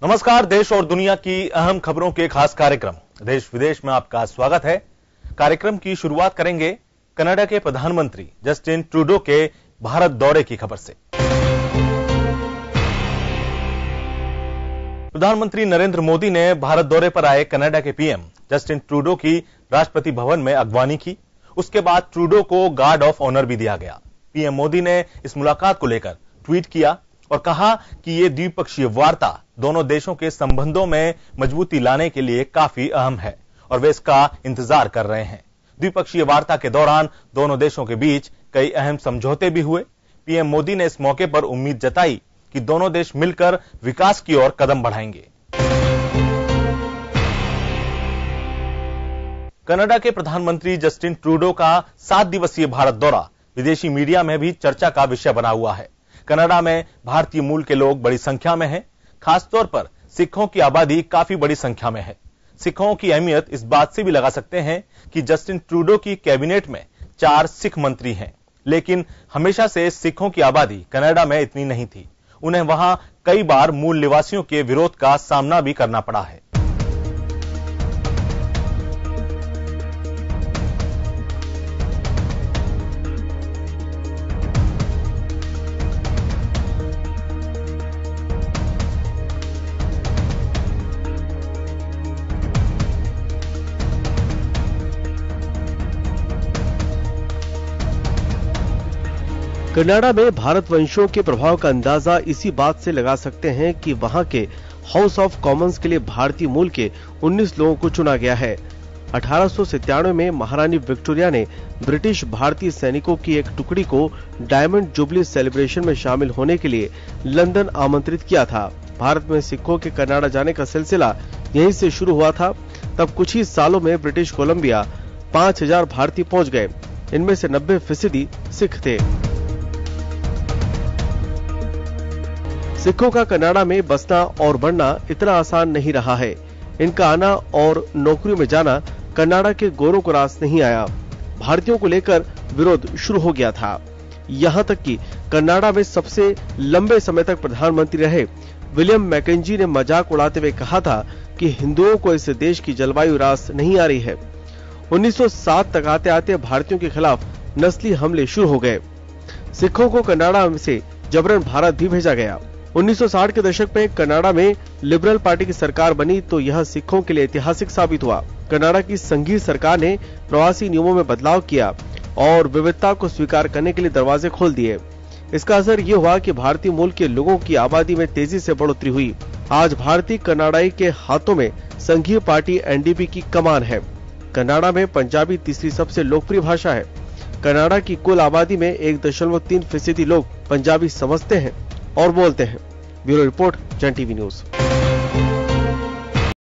नमस्कार। देश और दुनिया की अहम खबरों के खास कार्यक्रम देश विदेश में आपका स्वागत है। कार्यक्रम की शुरुआत करेंगे कनाडा के प्रधानमंत्री जस्टिन ट्रूडो के भारत दौरे की खबर से। प्रधानमंत्री नरेंद्र मोदी ने भारत दौरे पर आए कनाडा के पीएम जस्टिन ट्रूडो की राष्ट्रपति भवन में अगवानी की। उसके बाद ट्रूडो को गार्ड ऑफ ऑनर भी दिया गया। पीएम मोदी ने इस मुलाकात को लेकर ट्वीट किया और कहा कि ये द्विपक्षीय वार्ता दोनों देशों के संबंधों में मजबूती लाने के लिए काफी अहम है और वे इसका इंतजार कर रहे हैं। द्विपक्षीय वार्ता के दौरान दोनों देशों के बीच कई अहम समझौते भी हुए। पीएम मोदी ने इस मौके पर उम्मीद जताई कि दोनों देश मिलकर विकास की ओर कदम बढ़ाएंगे। कनाडा के प्रधानमंत्री जस्टिन ट्रूडो का 7 दिवसीय भारत दौरा विदेशी मीडिया में भी चर्चा का विषय बना हुआ है। कनाडा में भारतीय मूल के लोग बड़ी संख्या में हैं। खासतौर पर सिखों की आबादी काफी बड़ी संख्या में है। सिखों की अहमियत इस बात से भी लगा सकते हैं कि जस्टिन ट्रूडो की कैबिनेट में 4 सिख मंत्री हैं, लेकिन हमेशा से सिखों की आबादी कनाडा में इतनी नहीं थी। उन्हें वहां कई बार मूल निवासियों के विरोध का सामना भी करना पड़ा है। कनाडा में भारत वंशियों के प्रभाव का अंदाजा इसी बात से लगा सकते हैं कि वहां के हाउस ऑफ कॉमन्स के लिए भारतीय मूल के 19 लोगों को चुना गया है। 1897 में महारानी विक्टोरिया ने ब्रिटिश भारतीय सैनिकों की एक टुकड़ी को डायमंड जुबली सेलिब्रेशन में शामिल होने के लिए लंदन आमंत्रित किया था। भारत में सिखों के कनाडा जाने का सिलसिला यहीं से शुरू हुआ था। तब कुछ ही सालों में ब्रिटिश कोलंबिया 5000 भारतीय पहुंच गए। इनमें से 90% सिख थे। सिखों का कनाडा में बसना और बढ़ना इतना आसान नहीं रहा है। इनका आना और नौकरियों में जाना कनाडा के गोरों को रास नहीं आया। भारतीयों को लेकर विरोध शुरू हो गया था। यहां तक कि कनाडा में सबसे लंबे समय तक प्रधानमंत्री रहे विलियम मैकेंजी ने मजाक उड़ाते हुए कहा था कि हिंदुओं को इस देश की जलवायु रास नहीं आ रही है। 1907 तक आते आते भारतीयों के खिलाफ नस्ली हमले शुरू हो गए। सिखों को कनाडा से जबरन भारत भी भेजा गया। 1960 के दशक में कनाडा में लिबरल पार्टी की सरकार बनी तो यह सिखों के लिए ऐतिहासिक साबित हुआ। कनाडा की संघीय सरकार ने प्रवासी नियमों में बदलाव किया और विविधता को स्वीकार करने के लिए दरवाजे खोल दिए। इसका असर ये हुआ कि भारतीय मूल के लोगों की आबादी में तेजी से बढ़ोतरी हुई। आज भारतीय कनाडाई के हाथों में संघीय पार्टी एनडीपी की कमान है। कनाडा में पंजाबी तीसरी सबसे लोकप्रिय भाषा है। कनाडा की कुल आबादी में 1.3% लोग पंजाबी समझते हैं और बोलते हैं। ब्यूरो रिपोर्ट, जन टीवी न्यूज।